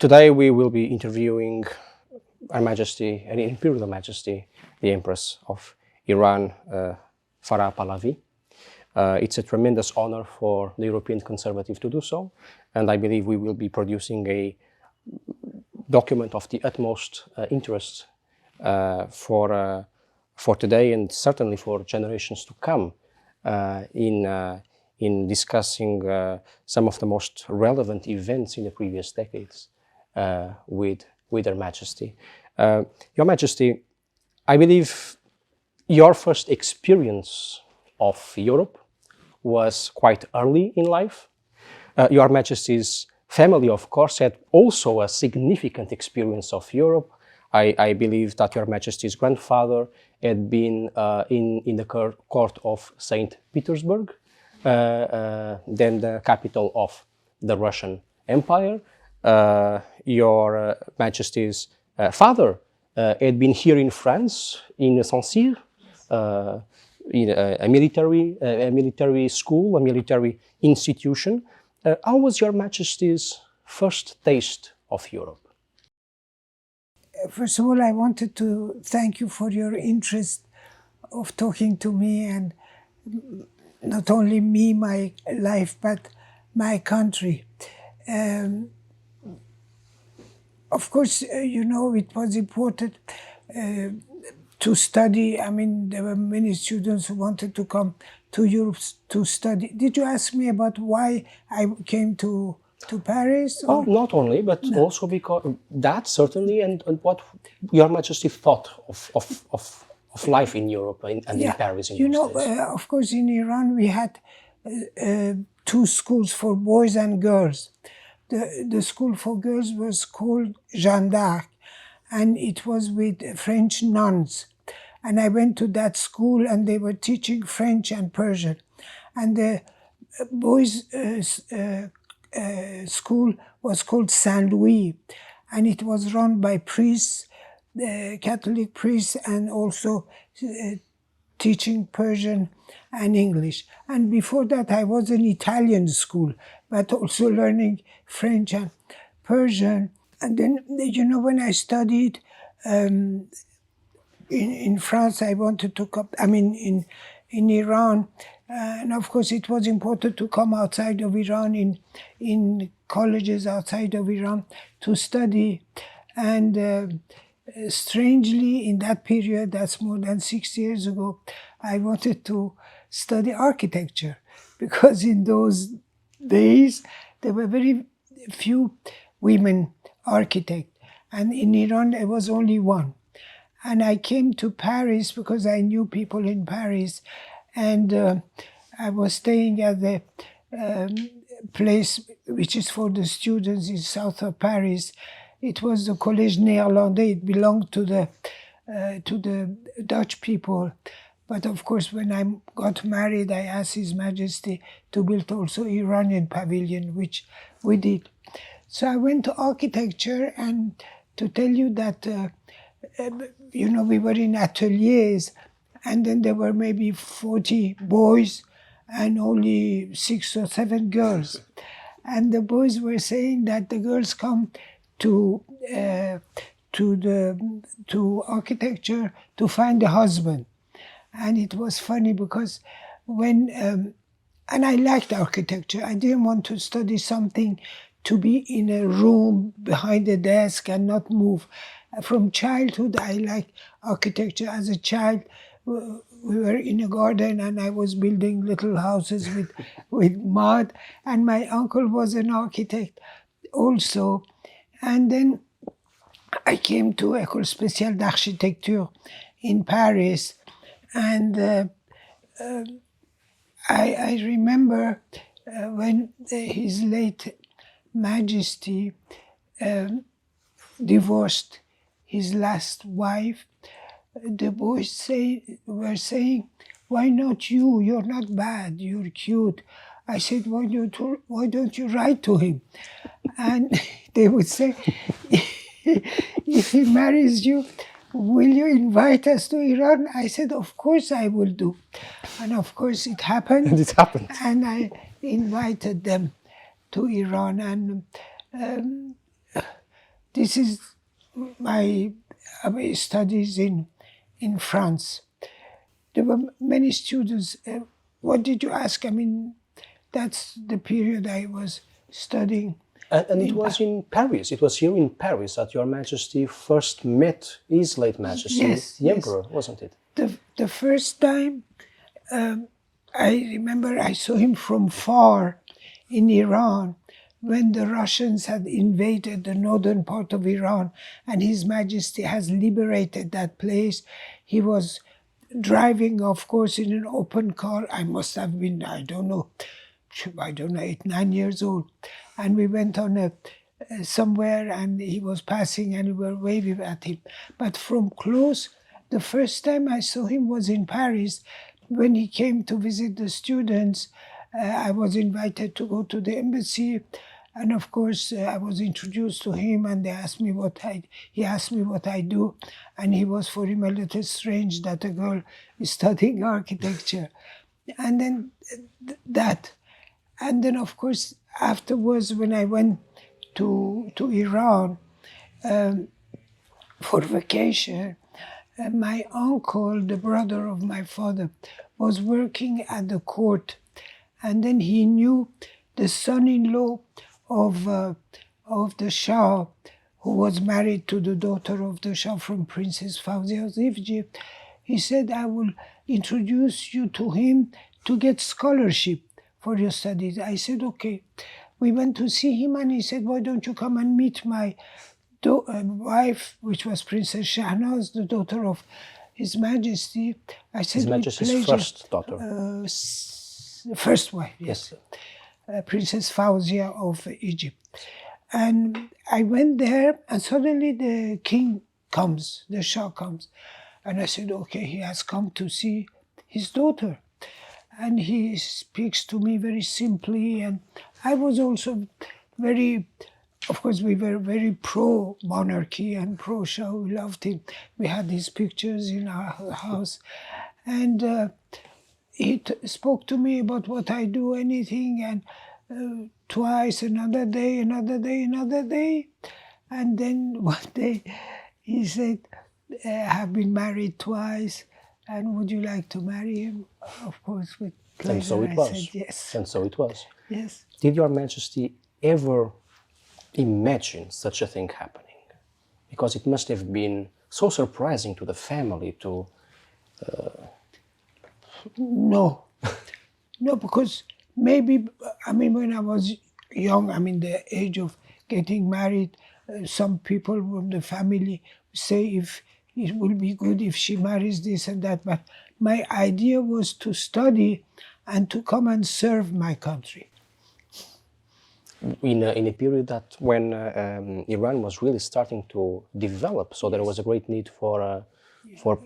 Today we will be interviewing Her Majesty and Imperial Majesty, the Empress of Iran, Farah Pahlavi. It's a tremendous honor for the European conservative to do so, and I believe we will be producing a document of the utmost interest for today and certainly for generations to come in discussing some of the most relevant events in the previous decades with Her Majesty. Your Majesty, I believe your first experience of Europe was quite early in life. Your Majesty's family, of course, had also a significant experience of Europe. I believe that Your Majesty's grandfather had been in the court of St. Petersburg, then the capital of the Russian Empire. Your Majesty's father had been here in France, in Saint-Cyr, in a military school, a military institution. How was Your Majesty's first taste of Europe? First of all, I wanted to thank you for your interest of talking to me, and not only me, my life, but my country. Of course, you know, it was important to study. I mean, there were many students who wanted to come to Europe to study. Did you ask me about why I came to Paris? Oh, not only, but also because that certainly, and what Your Majesty thought of life in Europe and in Paris. In you know, of course, in Iran we had two schools for boys and girls. The school for girls was called Jeanne d'Arc, and it was with French nuns. And I went to that school, and they were teaching French and Persian. And the boys' school was called Saint Louis, and it was run by priests, Catholic priests, and also teaching Persian and English. And before that, I was in Italian school, but also learning French and Persian. And then, you know, when I studied in France, I wanted to come, I mean, in Iran, and of course it was important to come outside of Iran, in colleges outside of Iran to study. And strangely, in that period, that's more than 6 years ago, I wanted to study architecture, because in those days there were very few women architects, and in Iran there was only one. And I came to Paris because I knew people in Paris, and I was staying at the place which is for the students in south of Paris. It was the Collège Néerlandais. It belonged to the Dutch people. But of course, when I got married, I asked His Majesty to build also Iranian pavilion, which we did. So I went to architecture, and to tell you that, you know, we were in ateliers, and then there were maybe 40 boys and only 6 or 7 girls. And the boys were saying that the girls come to architecture to find a husband. And it was funny because when, and I liked architecture. I didn't want to study something to be in a room behind a desk and not move. From childhood, I liked architecture. As a child, we were in a garden, and I was building little houses with mud. And my uncle was an architect also. And then I came to École Spéciale d'Architecture in Paris. And I remember when His late Majesty divorced his last wife, the boys were saying, "Why not you? You're not bad, you're cute." I said, "Why don't you write to him?" And they would say, "If he marries you, will you invite us to Iran?" I said, "Of course I will do." And of course it happened. And it happened. And I invited them to Iran. And this is my studies in France. There were many students. What did you ask? I mean, that's the period I was studying. And it was in Paris. It was here in Paris that Your Majesty first met His late Majesty, Yes, the yes. Emperor, wasn't it? The first time, I remember I saw him from far in Iran when the Russians had invaded the northern part of Iran, and His Majesty has liberated that place. He was driving, of course, in an open car. I must have been, I don't know, 8, 9 years old. And we went on somewhere, and he was passing, and we were waving at him. But from close, the first time I saw him was in Paris when he came to visit the students. I was invited to go to the embassy, and of course I was introduced to him, and he asked me what I do, and he was for him a little strange that a girl is studying architecture, and then that, and then of course afterwards when I went to Iran for vacation. My uncle, the brother of my father, was working at the court, and then he knew the son-in-law of the Shah, who was married to the daughter of the Shah from Princess Fawzia of Egypt. He said, I will introduce you to him to get scholarship for your studies. I said, okay. We went to see him, and he said, why don't you come and meet my wife, which was Princess Shahnaz, the daughter of His Majesty. I said, His Majesty's first daughter. First wife, yes. Princess Fawzia of Egypt. And I went there, and suddenly the king comes, the Shah comes. And I said, okay, he has come to see his daughter. And he speaks to me very simply, and I was also very, of course, we were very pro-monarchy and pro-Shah. We loved him. We had his pictures in our house. And he spoke to me about what I do, anything, and twice, another day. And then one day he said, I have been married twice, and would you like to marry him? Of course, with pleasure. And so it was. I said yes. And so it was. Yes. Did Your Majesty ever imagine such a thing happening? Because it must have been so surprising to the family to... No. No, because maybe, I mean, when I was young, I mean, the age of getting married, some people from the family say if it will be good if she marries this and that. But my idea was to study and to come and serve my country. In a period that when Iran was really starting to develop, so there was a great need for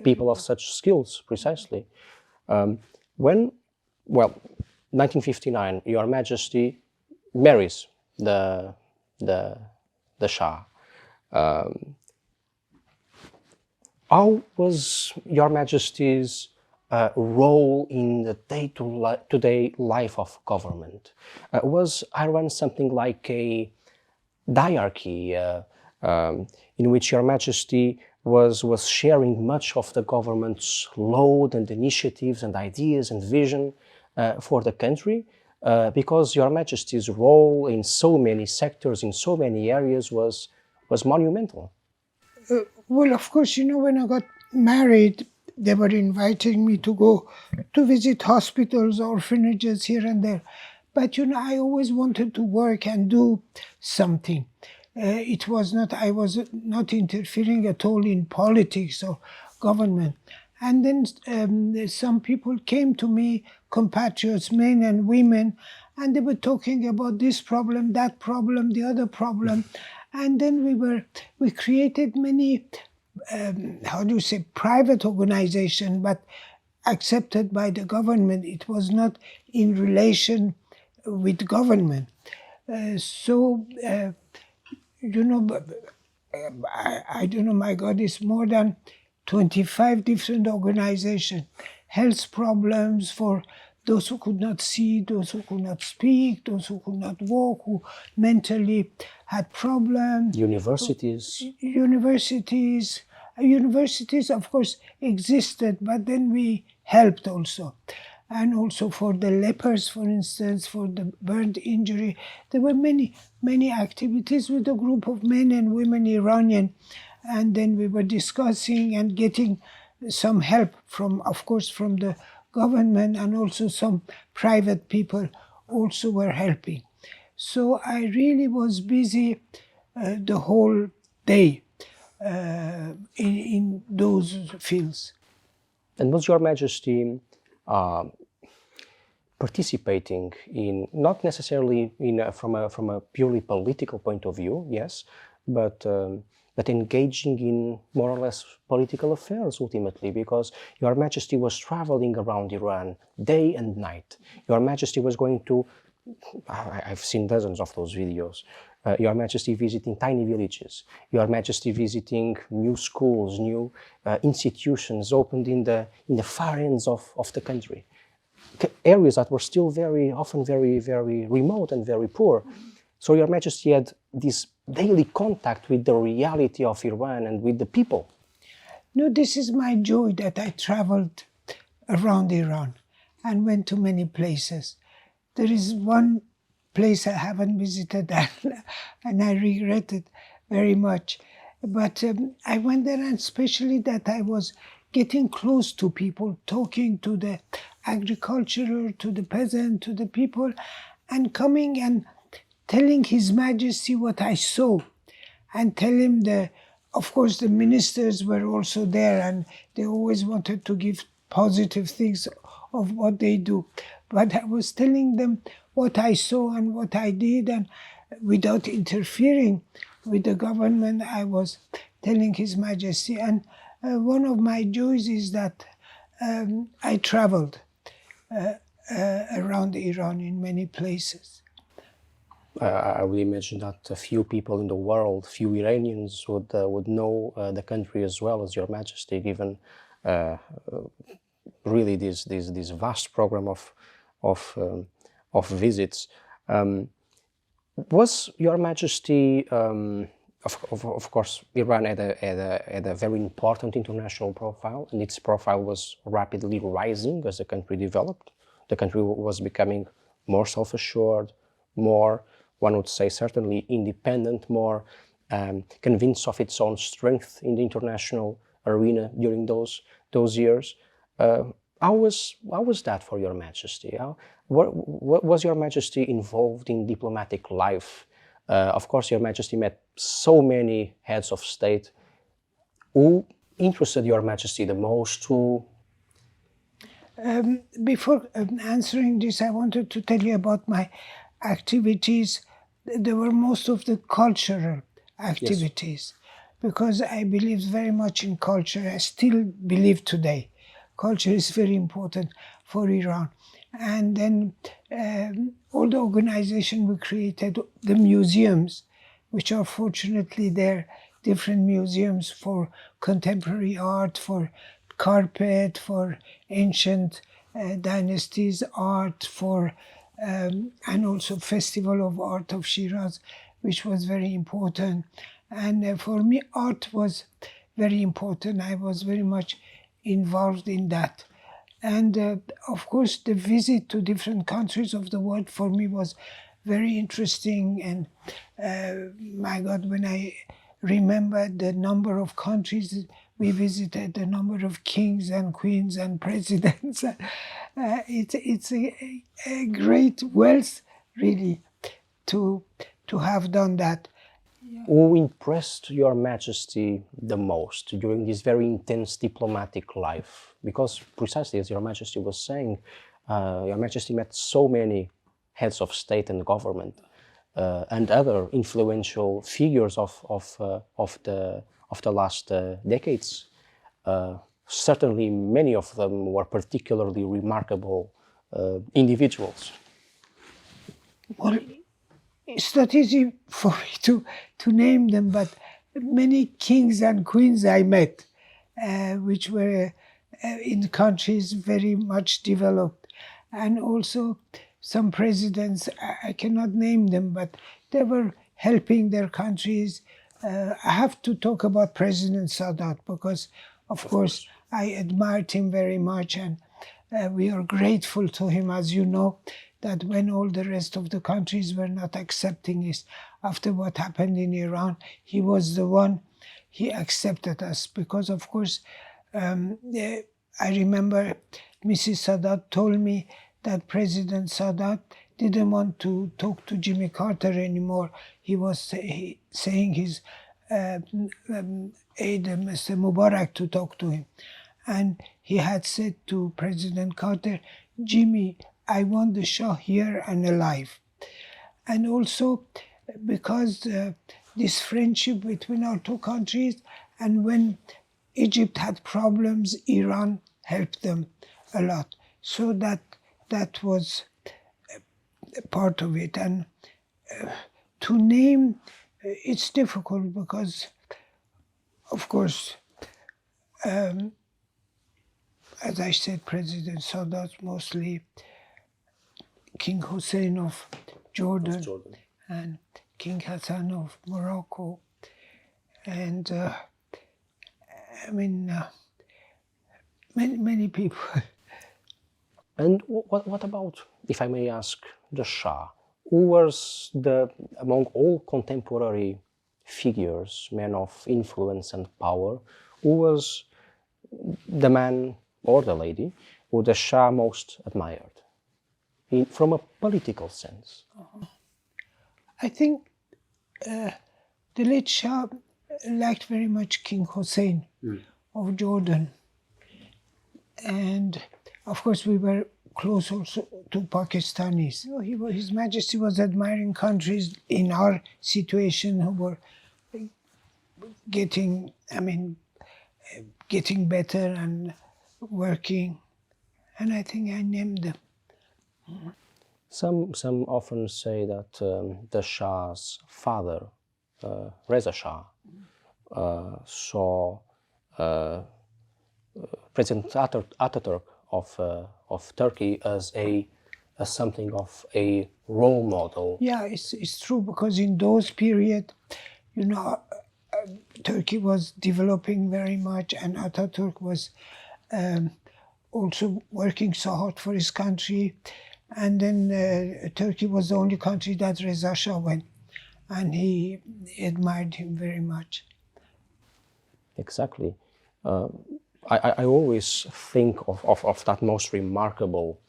people of such skills, precisely. When, well, 1959, Your Majesty marries the Shah. How was Your Majesty's role in the day-to-day life of government? Was Iran something like a diarchy in which Your Majesty was sharing much of the government's load and initiatives and ideas and vision for the country? Because Your Majesty's role in so many sectors, in so many areas was monumental. Well, of course, you know, when I got married, they were inviting me to go to visit hospitals, orphanages here and there. But, you know, I always wanted to work and do something. I was not interfering at all in politics or government. And then some people came to me, compatriots, men and women, and they were talking about this problem, that problem, the other problem. And then we created many, private organization, but accepted by the government. It was not in relation with government. You know, I don't know, my God, it's more than 25 different organizations. Health problems for those who could not see, those who could not speak, those who could not walk, who mentally had problems. Universities. Universities, of course, existed, but then we helped also. And also for the lepers, for instance, for the burn injury. There were many, many activities with a group of men and women, Iranian. And then we were discussing and getting some help from, of course, from the government, and also some private people also were helping. So I really was busy the whole day in those fields. And was Your Majesty participating in, not necessarily from a purely political point of view, yes, but engaging in more or less political affairs ultimately, because Your Majesty was traveling around Iran day and night. Your Majesty was going to, I've seen dozens of those videos, Your Majesty visiting tiny villages, Your Majesty visiting new schools, new institutions opened in the far ends of the country. Areas that were still often very remote and very poor. So Your Majesty had this daily contact with the reality of Iran and with the people. No, this is my joy that I traveled around Iran and went to many places. There is one place I haven't visited and I regret it very much. But I went there, and especially that I was getting close to people, talking to the agriculturer, to the peasant, to the people, and coming and telling His Majesty what I saw, and tell him of course the ministers were also there, and they always wanted to give positive things of what they do. But I was telling them what I saw and what I did, and without interfering with the government, I was telling His Majesty. And one of my joys is that I traveled around Iran in many places. I would imagine that a few people in the world, few Iranians would know the country as well as Your Majesty, given really this vast program of visits. Was Your Majesty, of course, Iran had a very important international profile, and its profile was rapidly rising as the country developed. The country was becoming more self-assured, more, one would say, certainly independent, more convinced of its own strength in the international arena during those years. How was that for Your Majesty? Was Your Majesty involved in diplomatic life? Of course, Your Majesty met so many heads of state. Who interested Your Majesty the most? Before answering this, I wanted to tell you about my activities. There were most of the cultural activities, because I believed very much in culture. I still believe today. Culture is very important for Iran. And then all the organization we created, the museums, which are fortunately there, different museums for contemporary art, for carpet, for ancient dynasties art, for and also Festival of Art of Shiraz, which was very important. And for me, art was very important. I was very much involved in that. And of course, the visit to different countries of the world for me was very interesting. And my God, when I remember the number of countries we visited, the number of kings and queens and presidents, it's a great wealth, really, to have done that. Who impressed Your Majesty the most during this very intense diplomatic life? Because precisely as Your Majesty was saying, Your Majesty met so many heads of state and government and other influential figures of the last decades. Certainly, many of them were particularly remarkable individuals. Well, it's not easy for me to name them, but many kings and queens I met, which were in countries very much developed. and also some presidents, I cannot name them, but they were helping their countries. I have to talk about President Sadat because, of course, I admired him very much, and we are grateful to him, as you know, that when all the rest of the countries were not accepting us after what happened in Iran, he was the one, he accepted us because, of course, I remember Mrs. Sadat told me that President Sadat didn't want to talk to Jimmy Carter anymore. He was saying his aide, Mr. Mubarak, to talk to him. And he had said to President Carter, Jimmy, I want the Shah here and alive. And also because this friendship between our two countries, and when Egypt had problems, Iran helped them a lot. So that was part of it. And to name, it's difficult because, of course, as I said, President Sadat, mostly King Hussein of Jordan, and King Hassan of Morocco, and many people. And what about, if I may ask, the Shah? Who was among all contemporary figures, men of influence and power, who was the man or the lady who the Shah most admired, from a political sense? I think the late Shah liked very much King Hussein of Jordan. And of course we were close also to Pakistanis. His Majesty was admiring countries in our situation who were getting better and working. And I think I named them. Some often say that the Shah's father, Reza Shah, saw President Ataturk of Turkey as something of a role model. Yeah, it's true, because in those periods, Turkey was developing very much, and Ataturk was also working so hard for his country. And then Turkey was the only country that Reza Shah went, and he admired him very much. Exactly. I always think of that most remarkable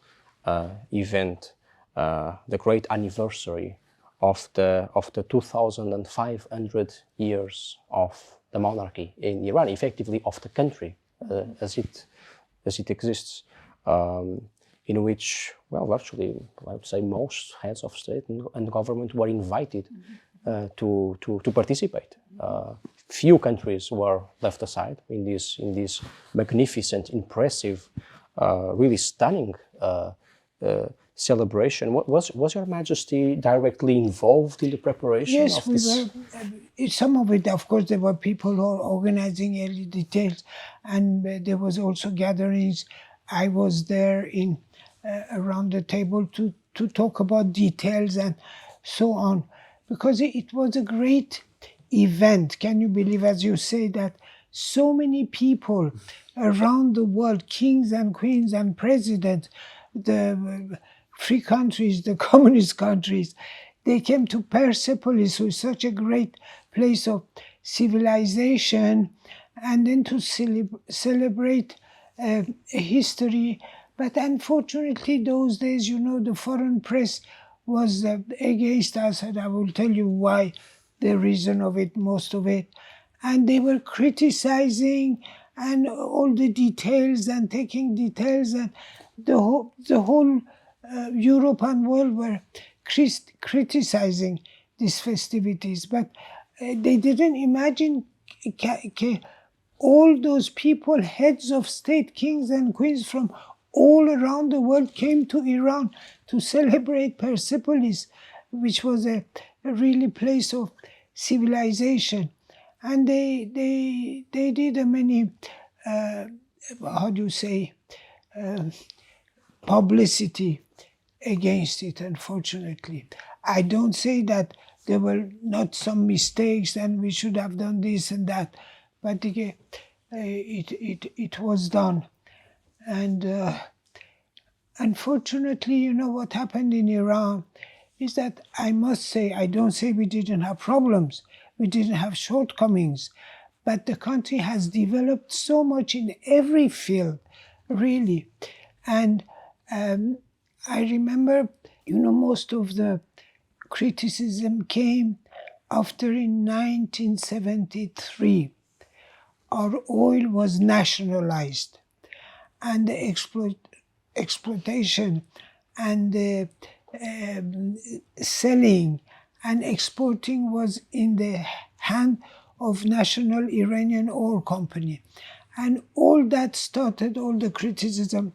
event, the great anniversary of the 2,500 years of the monarchy in Iran, effectively of the country as it exists, in which, well, virtually, I would say most heads of state and government were invited to participate. Few countries were left aside in this magnificent, impressive, really stunning celebration. Was Your Majesty directly involved in the preparation of this? Yes, we were. Some of it, of course, there were people who were organizing early details, and there was also gatherings. I was there around the table to talk about details and so on, because it was a great event. Can you believe, as you say, that so many people around the world, kings and queens and presidents, the free countries, the communist countries, they came to Persepolis, who is such a great place of civilization, and then to celebrate history. But unfortunately, those days, the foreign press was against us, and I will tell you why, the reason of it, most of it. And they were criticizing and all the details and taking details, and the whole Europe and world were criticizing these festivities. But they didn't imagine all those people, heads of state, kings and queens from all around the world, came to Iran to celebrate Persepolis, which was a really place of civilization. And they did many, publicity against it, unfortunately. I don't say that there were not some mistakes and we should have done this and that, but it was done. And unfortunately, you know, what happened in Iran is that I must say, I don't say we didn't have problems, we didn't have shortcomings, but the country has developed so much in every field, really. And I remember, you know, most of the criticism came after in 1973, our oil was nationalized and the exploitation and the selling and exporting was in the hand of National Iranian Oil Company. And all that started all the criticism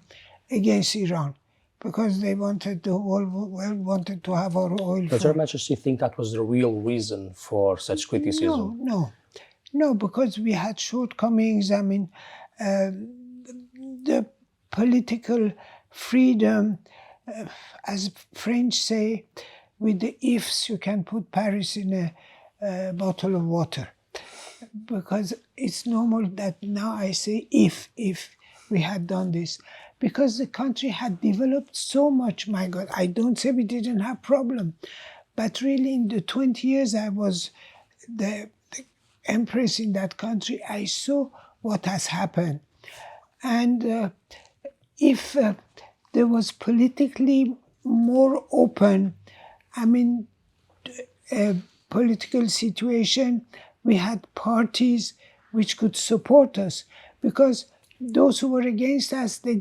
against Iran because they wanted to have our oil. Does Your Majesty think that was the real reason for such criticism? No, because we had shortcomings. I mean, the political freedom, as French say, with the ifs, you can put Paris in a bottle of water. Because it's normal that now I say if we had done this. Because the country had developed so much, my God. I don't say we didn't have problem. But really in the 20 years I was the empress in that country, I saw what has happened. And if there was politically more open, I mean, political situation, we had parties which could support us, because those who were against us, they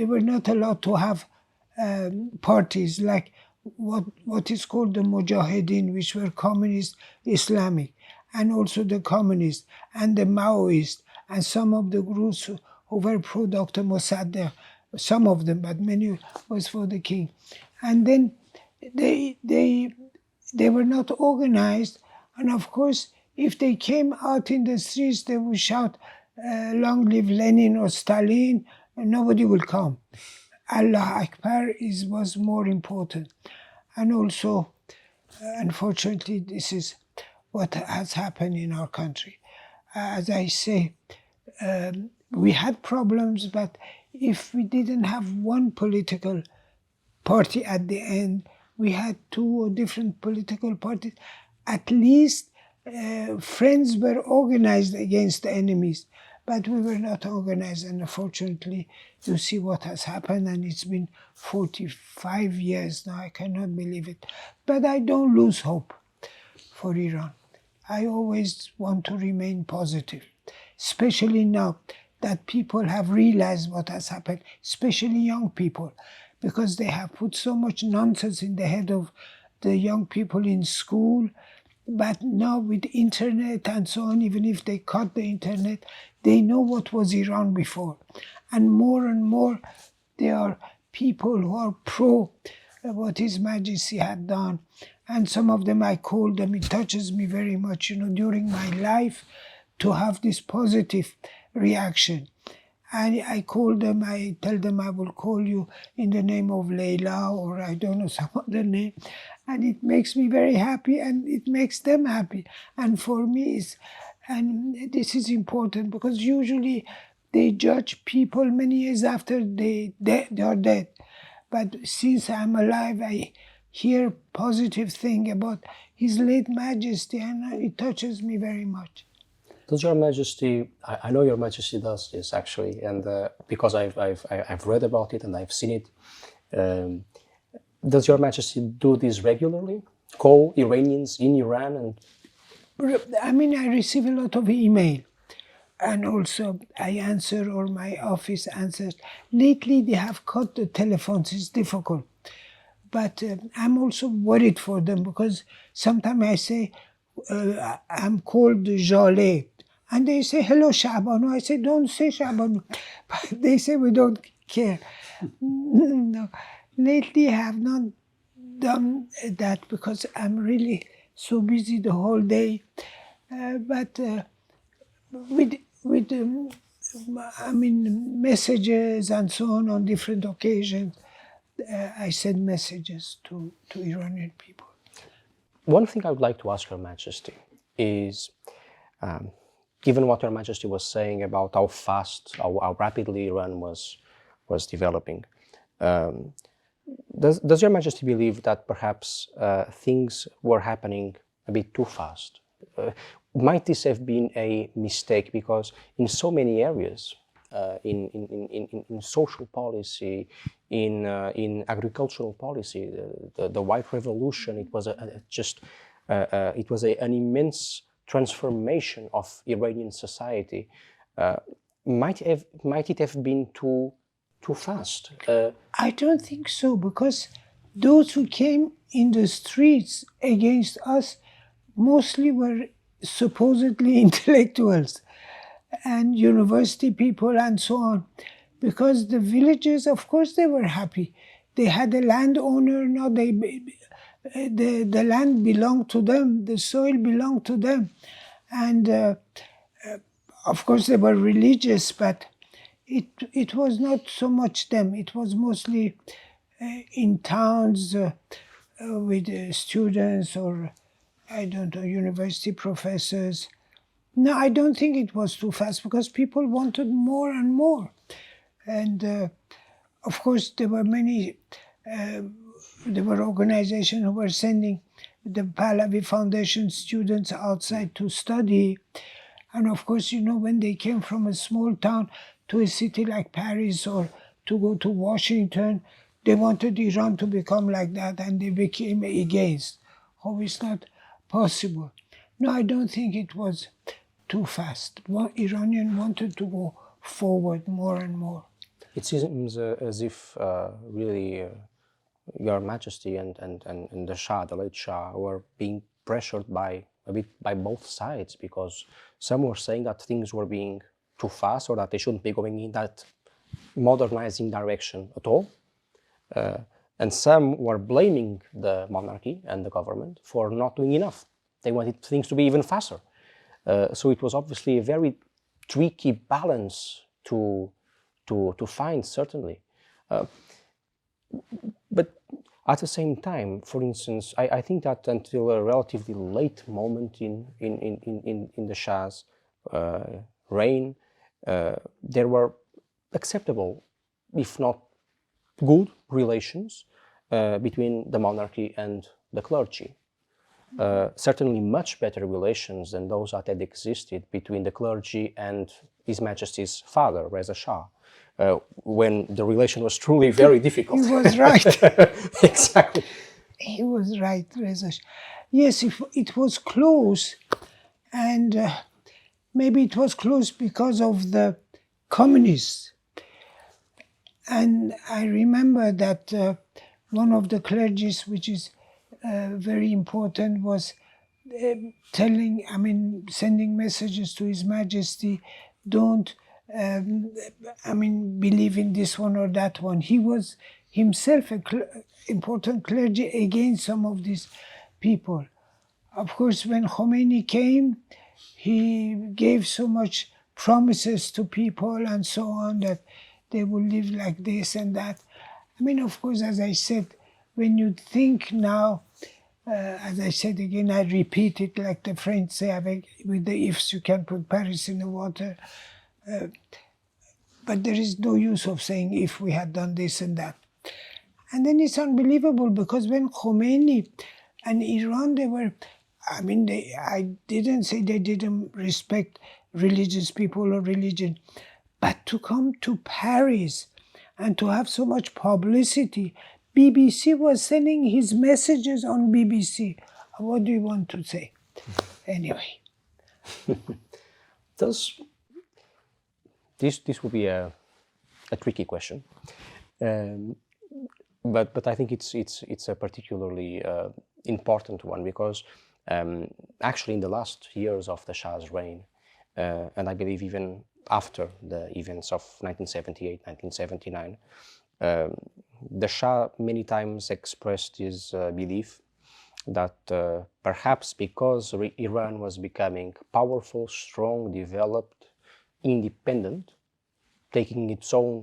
were not allowed to have parties like what is called the Mujahideen, which were communist Islamic, and also the communists and the Maoists, and some of the groups who were pro-Dr. Mossadegh, some of them, but many was for the king. And then they were not organized, and of course, if they came out in the streets, they would shout, long live Lenin or Stalin, and nobody will come. Allah Akbar was more important. And also, unfortunately, this is what has happened in our country. As I say, we had problems, but if we didn't have one political party at the end, we had two different political parties. At least friends were organized against the enemies, but we were not organized. And unfortunately, you see what has happened, and it's been 45 years now. I cannot believe it. But I don't lose hope for Iran. I always want to remain positive, especially now that people have realized what has happened, especially young people, because they have put so much nonsense in the head of the young people in school. But now with internet and so on, even if they cut the internet, they know what was Iran before. And more, there are people who are pro what His Majesty had done. And some of them, I call them, it touches me very much, during my life, to have this positive reaction. And I call them, I tell them I will call you in the name of Leila, or I don't know, some other name. And it makes me very happy, and it makes them happy. And for me, and this is important, because usually they judge people many years after they are dead. But since I'm alive, I hear positive thing about His late Majesty, and it touches me very much. Does Your Majesty? I know Your Majesty does this actually, and because I've read about it and I've seen it. Does Your Majesty do this regularly? Call Iranians in Iran and? I mean, I receive a lot of email, and also I answer, or my office answers. Lately, they have cut the telephones. It's difficult, but I'm also worried for them, because sometimes I say I'm called Jaleh, and they say hello Shabanu. I say don't say Shabanu, but they say we don't care. No. Lately, I have not done that because I'm really so busy the whole day. But with I mean, messages and so on different occasions. I sent messages to Iranian people. One thing I would like to ask Your Majesty is, given what Your Majesty was saying about how fast, how rapidly Iran was developing, does Your Majesty believe that perhaps things were happening a bit too fast? Might this have been a mistake? Because in so many areas, in social policy, in agricultural policy, the White Revolution, it was an immense transformation of Iranian society. Might it have been too fast? I don't think so, because those who came in the streets against us mostly were supposedly intellectuals and university people and so on. Because the villagers, of course, they were happy. They had a landowner, now the land belonged to them, the soil belonged to them. And of course, they were religious, but it was not so much them. It was mostly in towns with students or, I don't know, university professors. No, I don't think it was too fast, because people wanted more and more. And of course, there were many, there were organizations who were sending the Pahlavi Foundation students outside to study. And of course, you know, when they came from a small town to a city like Paris or to go to Washington, they wanted Iran to become like that, and they became against. Oh, it's not possible. No, I don't think it was too fast. Iranian wanted to go forward more and more. It seems as if really Your Majesty and the Shah, the late Shah, were being pressured by both sides, because some were saying that things were being too fast, or that they shouldn't be going in that modernizing direction at all. And some were blaming the monarchy and the government for not doing enough. They wanted things to be even faster. So it was obviously a very tricky balance to find, certainly. But at the same time, for instance, I think that until a relatively late moment in the Shah's reign, there were acceptable, if not good, relations between the monarchy and the clergy. Certainly much better relations than those that had existed between the clergy and His Majesty's father, Reza Shah, when the relation was truly very difficult. He was right. Exactly. He was right, Reza Shah. Yes, it was close, and maybe it was close because of the communists. And I remember that one of the clergies, which is very important, was sending messages to His Majesty, don't, believe in this one or that one. He was himself an important clergy against some of these people. Of course, when Khomeini came, he gave so much promises to people and so on that they would live like this and that. Of course, as I said, when you think now, as I said again, I repeat it like the French say, with the ifs you can put Paris in the water. But there is no use of saying if we had done this and that. And then it's unbelievable, because when Khomeini and Iran, they were, I didn't say they didn't respect religious people or religion, but to come to Paris and to have so much publicity, BBC was sending his messages on BBC. What do you want to say? Anyway. This will be a tricky question, but I think it's a particularly important one, because actually in the last years of the Shah's reign, and I believe even after the events of 1978, 1979, the Shah many times expressed his belief that perhaps because Iran was becoming powerful, strong, developed, independent, taking its own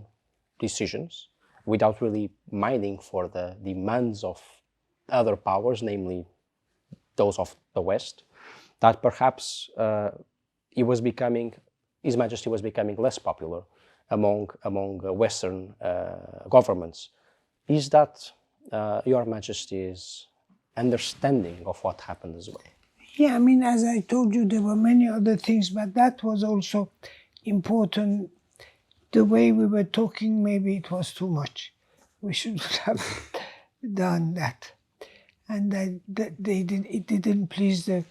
decisions without really minding for the demands of other powers, namely those of the West, that perhaps His Majesty was becoming less popular among Western governments. Is that Your Majesty's understanding of what happened as well? Yeah, I mean, as I told you, there were many other things, but that was also important. The way we were talking, maybe it was too much. We shouldn't have done that. And it didn't please the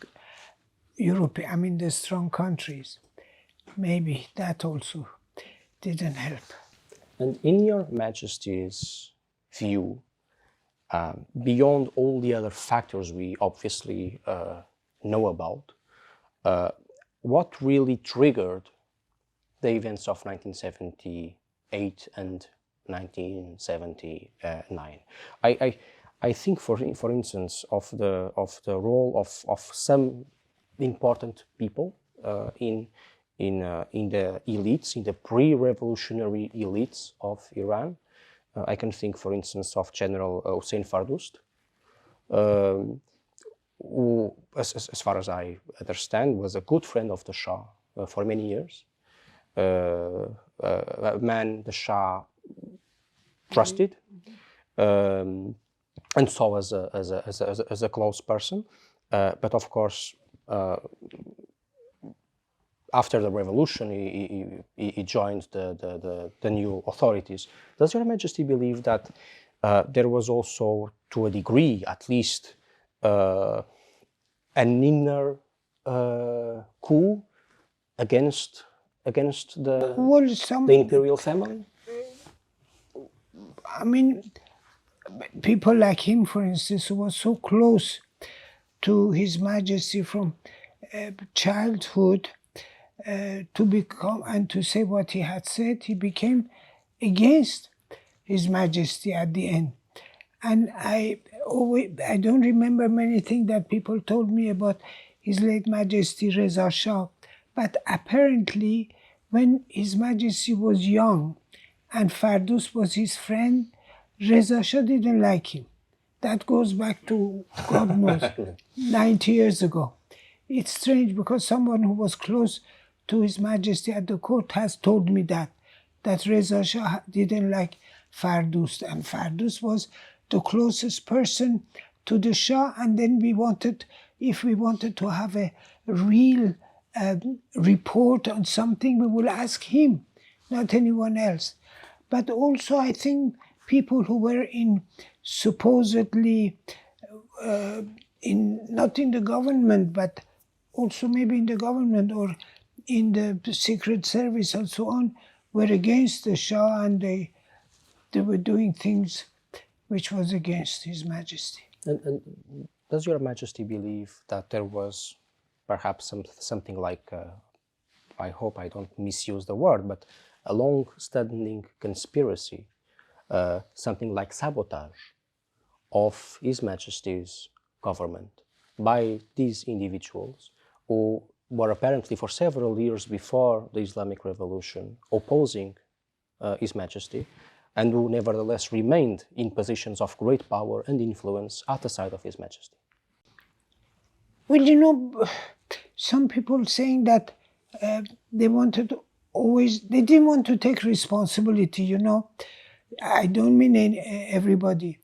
the strong countries. Maybe that also didn't help. And in Your Majesty's view, beyond all the other factors we obviously know about, what really triggered the events of 1978 and 1979? I think, for instance, of the role of some important people in the elites, in the pre-revolutionary elites of Iran. I can think, for instance, of General Hossein Fardust, who, as far as I understand, was a good friend of the Shah for many years. A man the Shah trusted and saw as a close person. But of course, after the revolution, he joined the new authorities. Does Your Majesty believe that there was also, to a degree at least, an inner coup against the imperial family? I mean, people like him, for instance, who was so close to His Majesty from childhood, to become and to say what he had said, he became against His Majesty at the end. And I don't remember many things that people told me about His late Majesty Reza Shah, but apparently when His Majesty was young and Fardus was his friend, Reza Shah didn't like him. That goes back to, God knows, 90 years ago. It's strange because someone who was close to His Majesty at the court has told me that Reza Shah didn't like Fardus, and Fardus was the closest person to the Shah, and then if we wanted to have a real report on something, we will ask him, not anyone else. But also I think people who were supposedly not in the government, but also maybe in the government or in the secret service and so on, were against the Shah, and they were doing things which was against His Majesty. And does Your Majesty believe that there was perhaps something like, I hope I don't misuse the word, but a long-standing conspiracy, something like sabotage of His Majesty's government by these individuals who were apparently for several years before the Islamic Revolution opposing His Majesty, and who nevertheless remained in positions of great power and influence at the side of His Majesty? Well, some people saying that they didn't want to take responsibility, I don't mean everybody.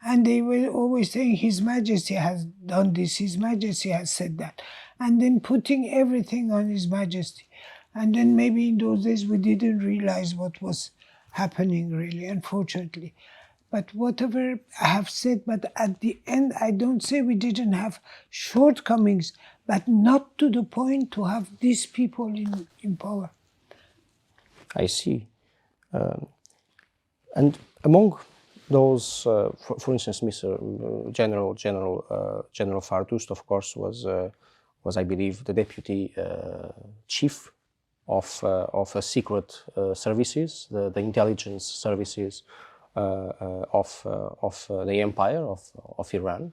And they were always saying, His Majesty has done this, His Majesty has said that. And then putting everything on His Majesty. And then maybe in those days we didn't realize what was happening really, unfortunately. But whatever I have said, but at the end I don't say we didn't have shortcomings, but not to the point to have these people in power. I see. And among those, for instance, Mr. General Fardust, of course, was I believe the deputy chief of secret services, the intelligence services of the empire of Iran.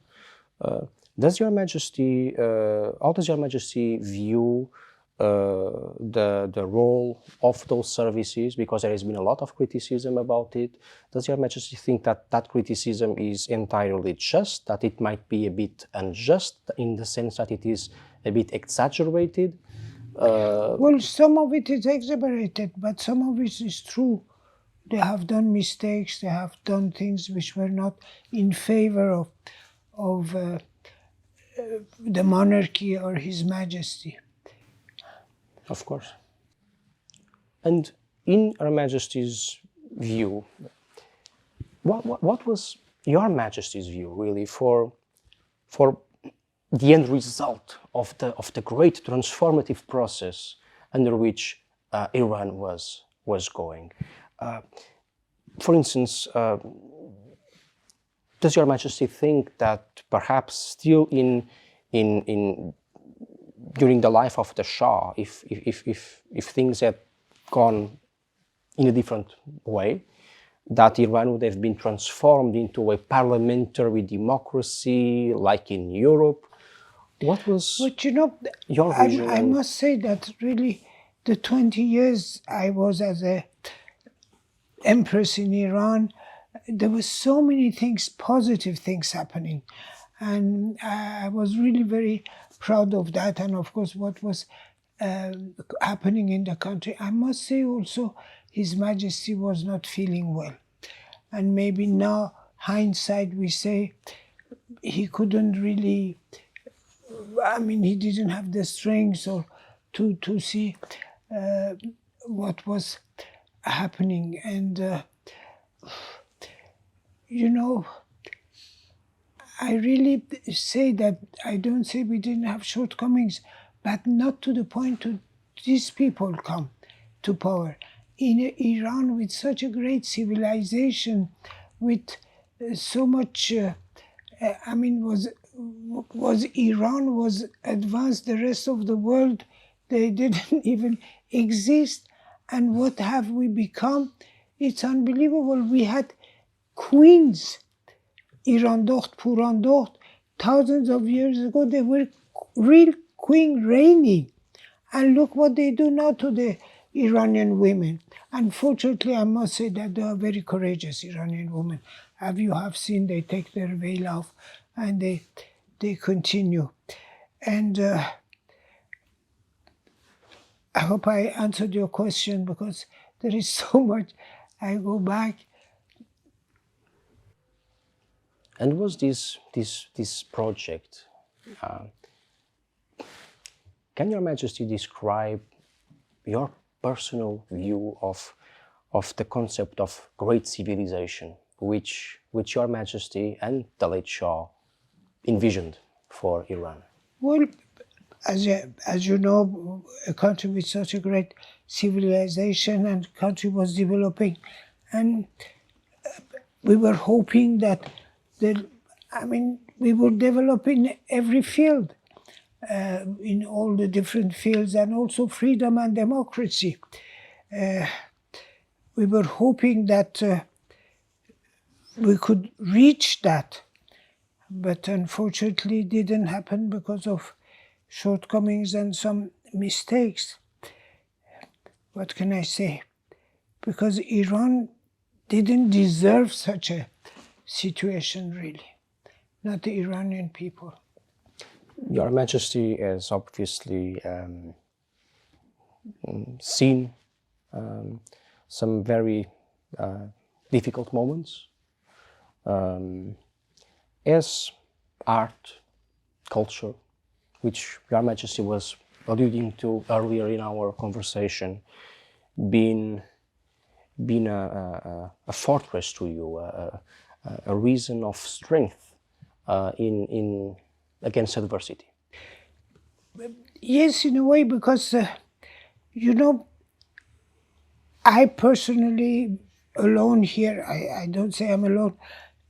Does Your Majesty, how does Your Majesty view the role of those services, because there has been a lot of criticism about it. Does Your Majesty think that that criticism is entirely just, that it might be a bit unjust in the sense that it is a bit exaggerated? Well, some of it is exaggerated, but some of it is true. They have done mistakes. They have done things which were not in favor of the monarchy or His Majesty. Of course. And in Her Majesty's view, what was Your Majesty's view really for the end result of the great transformative process under which Iran was going? For instance, does Your Majesty think that perhaps still during the life of the Shah, if things had gone in a different way, that Iran would have been transformed into a parliamentary democracy like in Europe? What was your vision? I must say that really the 20 years I was as a Empress in Iran, there were so many things, positive things happening. And I was really very proud of that. And of course, what was happening in the country. I must say also, His Majesty was not feeling well. And maybe now, hindsight, we say he couldn't really, he didn't have the strength or to see what was happening. And, I really say that I don't say we didn't have shortcomings, but not to the point to these people come to power. In Iran, with such a great civilization, with so much, Iran was advanced. The rest of the world, they didn't even exist. And what have we become? It's unbelievable. We had queens. Iran Docht, Puran Docht, thousands of years ago, they were real queen reigning. And look what they do now to the Iranian women. Unfortunately, I must say that they are very courageous Iranian women. As you have seen, they take their veil off and they continue. And I hope I answered your question, because there is so much. I go back. And was this project, can Your Majesty describe your personal view of the concept of great civilization, which Your Majesty and the late Shah envisioned for Iran? Well, as you know, a country with such a great civilization and country was developing, and we were hoping that we were developing every field, in all the different fields, and also freedom and democracy. We were hoping that we could reach that, but unfortunately it didn't happen because of shortcomings and some mistakes. What can I say? Because Iran didn't deserve such a situation, really, not the Iranian people. Your Majesty has obviously seen some very difficult moments, as art, culture, which Your Majesty was alluding to earlier in our conversation, being a fortress to you, a reason of strength in against adversity. Yes, in a way, because I personally, alone here, I don't say I'm alone,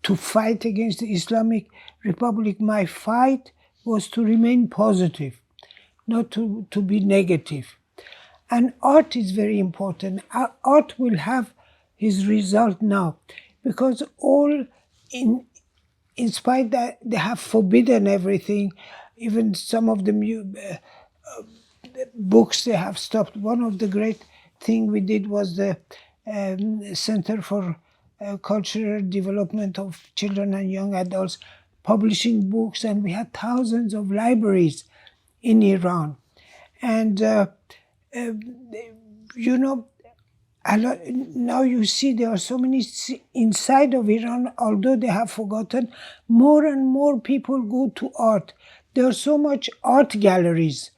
to fight against the Islamic Republic. My fight was to remain positive, not to be negative. And art is very important. Art will have his result now, because all in spite that they have forbidden everything, even some of the books they have stopped. One of the great thing we did was the Center for Cultural Development of Children and Young Adults publishing books, and we had thousands of libraries in Iran. And you know, now you see there are so many inside of Iran, although they have forgotten, more and more people go to art. There are so much art galleries,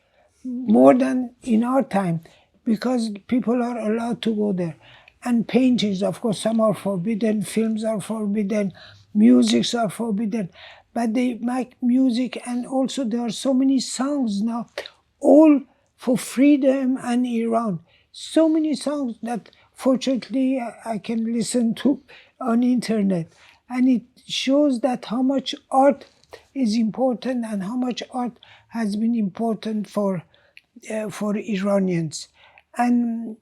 more than in our time, because people are allowed to go there. And paintings, of course, some are forbidden, films are forbidden, musics are forbidden, but they make music, and also there are so many songs now, all for freedom and Iran. So many songs that fortunately I can listen to on internet. And it shows that how much art is important and how much art has been important for Iranians. And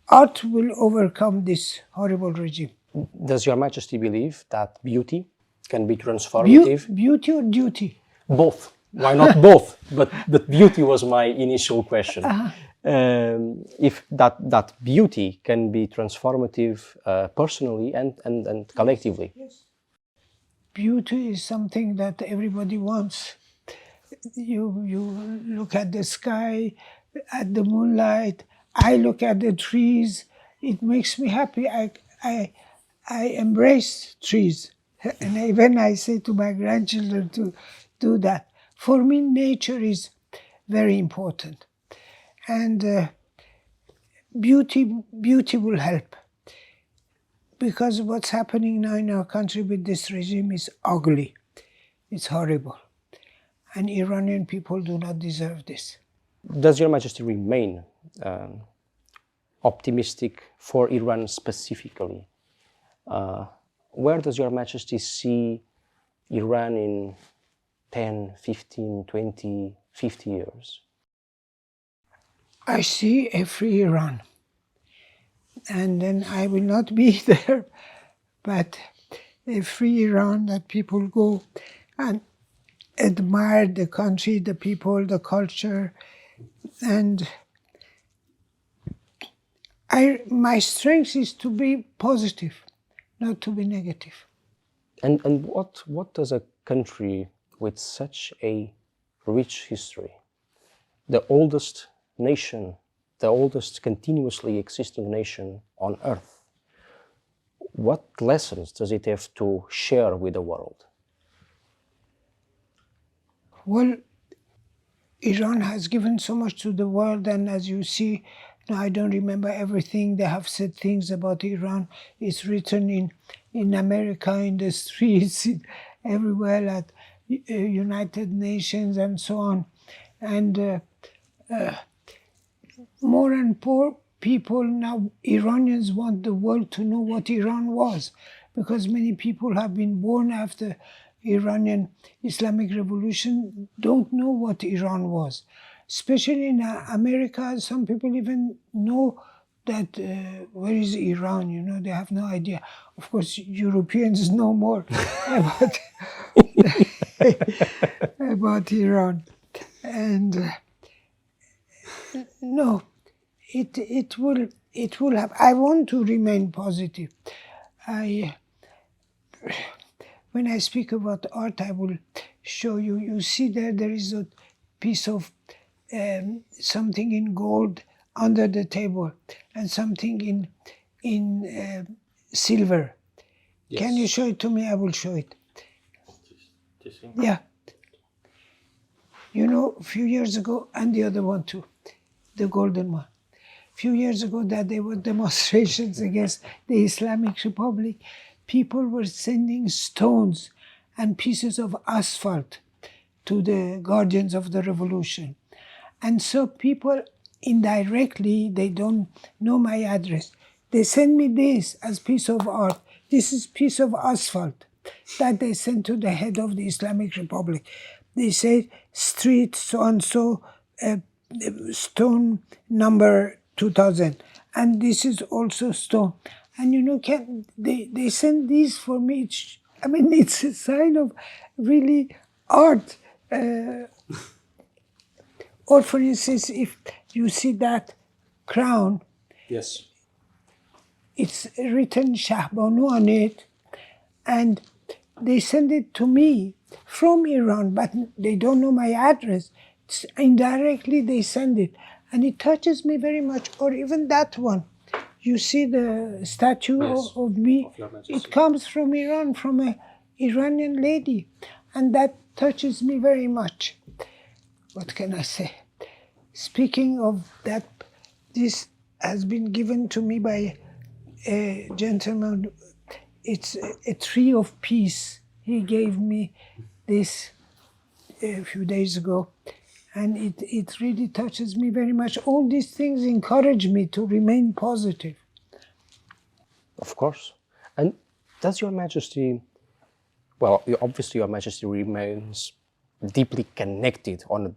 art will overcome this horrible regime. Does Your Majesty believe that beauty can be transformative? Beauty or duty? Both. Why not both? But beauty was my initial question. If that beauty can be transformative personally and collectively. Yes. Beauty is something that everybody wants. You look at the sky, at the moonlight. I look at the trees. It makes me happy. I embrace trees, and even I say to my grandchildren to do that. For me, nature is very important, and beauty will help, because what's happening now in our country with this regime is ugly. It's horrible, and Iranian people do not deserve this. Does Your Majesty remain optimistic for Iran specifically? Where does Your Majesty see Iran in 10, 15, 20, 50 years? I see a free Iran, and then I will not be there, but a free Iran that people go and admire the country, the people, the culture, and my strength is to be positive, not to be negative. And what does a country with such a rich history, the oldest nation, the oldest continuously existing nation on earth, what lessons does it have to share with the world? Well, Iran has given so much to the world, and as you see, now I don't remember everything. They have said things about Iran. It's written in America, in the streets, everywhere at United Nations and so on. And more and more people now, Iranians want the world to know what Iran was, because many people have been born after Iranian Islamic Revolution don't know what Iran was. Especially in America, some people even know that where is Iran, you know, they have no idea. Of course, Europeans know more about, about Iran. And no, it will have. I want to remain positive. When I speak about art, I will show you. You see there is a piece of something in gold under the table, and something in silver. Yes. Can you show it to me? I will show it. Yeah. You know, a few years ago, and the other one too, the golden one. A few years ago that there were demonstrations against the Islamic Republic, people were sending stones and pieces of asphalt to the guardians of the revolution. And so people indirectly, they don't know my address. They send me this as piece of art. This is piece of asphalt that they sent to the head of the Islamic Republic. They say street so-and-so, stone number 2000. And this is also stone. And you know, they send these for me. I mean, it's a sign of really art. or for instance, if you see that crown, Yes. it's written Shahbanu on it, and they send it to me from Iran, but they don't know my address. Indirectly, they send it, and it touches me very much. Or even that one, you see the statue of me. Of Your Majesty. It comes from Iran, from a Iranian lady, and that touches me very much. What can I say? Speaking of that, this has been given to me by a gentleman. It's a tree of peace. He gave me this a few days ago, and it really touches me very much. All these things encourage me to remain positive. Of course. And does Your Majesty, well, obviously Your Majesty remains deeply connected on a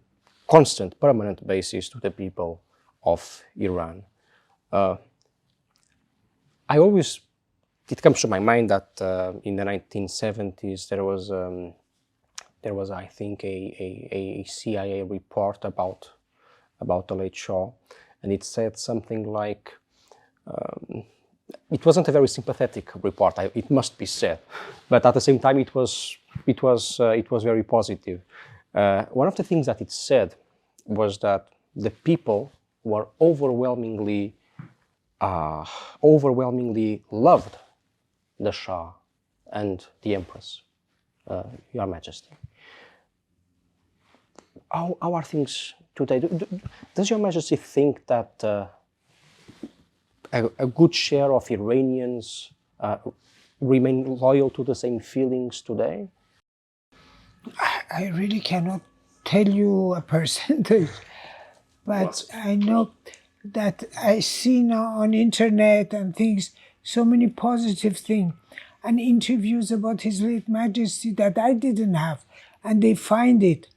constant, permanent basis to the people of Iran. It comes to my mind that in the 1970s there was, I think, a CIA report about the late Shah, and it said something like, it wasn't a very sympathetic report, it must be said, but at the same time it was very positive. One of the things that it said was that the people were overwhelmingly loved the Shah and the Empress, Your Majesty. How are things today? Does Your Majesty think that a good share of Iranians remain loyal to the same feelings today? I really cannot tell you a percentage, but I know that I see now on internet and things, so many positive things and interviews about His late Majesty that I didn't have, and they find it,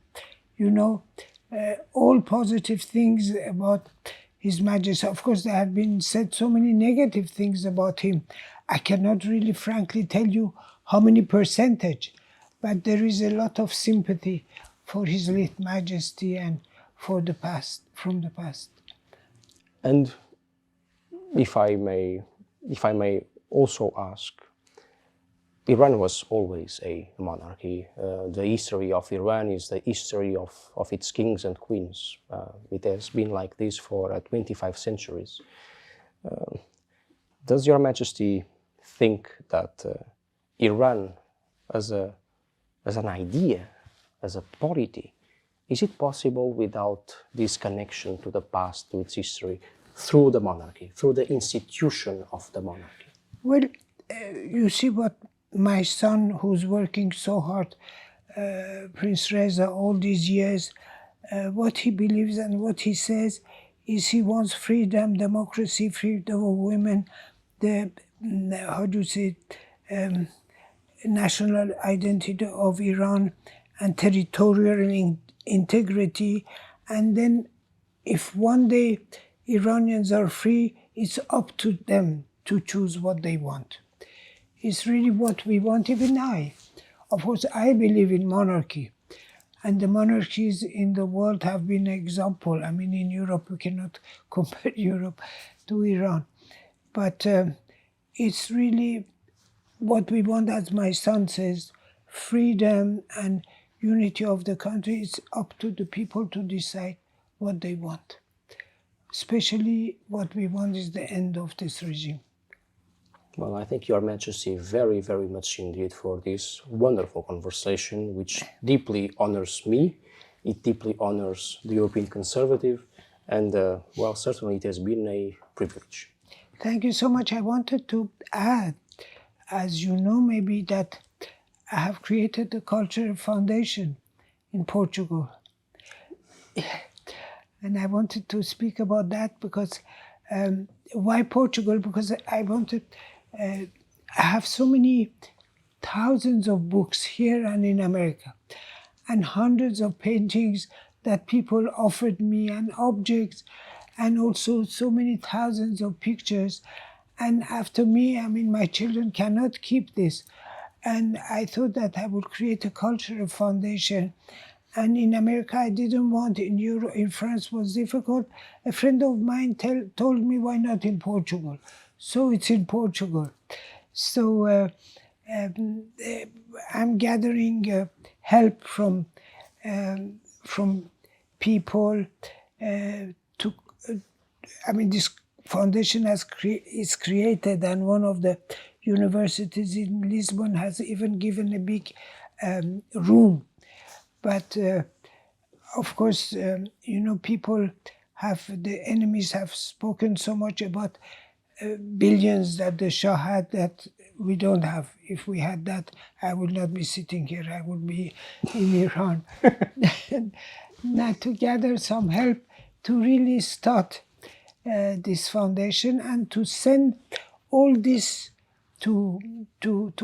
all positive things about His Majesty. Of course, there have been said so many negative things about him. I cannot really frankly tell you how many percentage, but there is a lot of sympathy for His late Majesty and for the past, from the past. And if I may also ask, Iran was always a monarchy. The history of Iran is the history of its kings and queens. It has been like this for 25 centuries. Does Your Majesty think that Iran, as an idea, as a polity, is it possible without this connection to the past, to its history, through the monarchy, through the institution of the monarchy? Well, you see what my son, who's working so hard, Prince Reza, all these years, what he believes and what he says is he wants freedom, democracy, freedom of women, the, national identity of Iran and territorial integrity. And then if one day Iranians are free, it's up to them to choose what they want. It's really what we want, even I. Of course, I believe in monarchy. And the monarchies in the world have been an example. I mean, in Europe, we cannot compare Europe to Iran. But it's really what we want, as my son says, freedom and unity of the country. It's up to the people to decide what they want. Especially what we want is the end of this regime. Well, I thank Your Majesty very, very much indeed for this wonderful conversation, which deeply honors me. It deeply honors the European conservative, and well, certainly it has been a privilege. Thank you so much. I wanted to add, as you know maybe, that I have created the Cultural Foundation in Portugal. And I wanted to speak about that because, why Portugal? Because I wanted, I have so many thousands of books here and in America, and hundreds of paintings that people offered me, and objects, and also so many thousands of pictures. And after me, I mean, my children cannot keep this. And I thought that I would create a cultural foundation And in America, I didn't want. In France was difficult. A friend of mine told me, why not in Portugal? So it's in Portugal. So I'm gathering help from people to. This foundation is created, and one of the universities in Lisbon has even given a big room. But of course, people the enemies have spoken so much about billions that the Shah had that we don't have. If we had that, I would not be sitting here. I would be in Iran. Now to gather some help to really start this foundation and to send all this to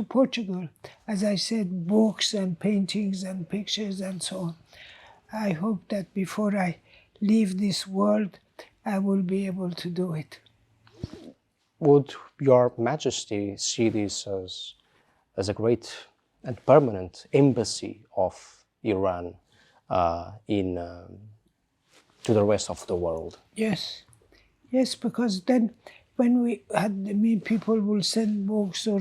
Portugal. As I said, books and paintings and pictures and so on. I hope that before I leave this world, I will be able to do it. Would Your Majesty see this as a great and permanent embassy of Iran to the rest of the world? Yes, because then when people will send books, or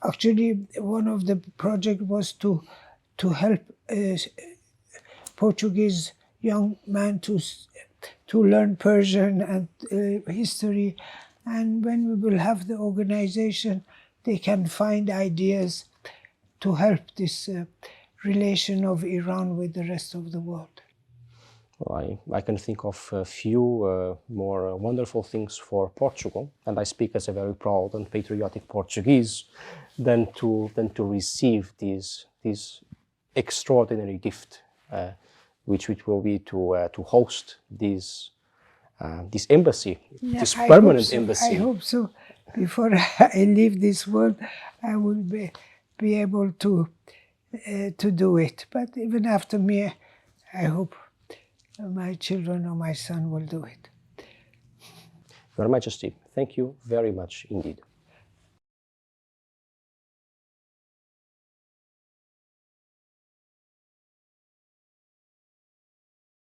actually one of the project was to help Portuguese young man to learn Persian and history, and when we will have the organization, they can find ideas to help this relation of Iran with the rest of the world. Well, I can think of a few more wonderful things for Portugal, and I speak as a very proud and patriotic Portuguese, than to receive this extraordinary gift, which will be to host this embassy, this permanent embassy. I hope so. Before I leave this world, I will be able to do it. But even after me, I hope my children or my son will do it. Your Majesty, thank you very much indeed.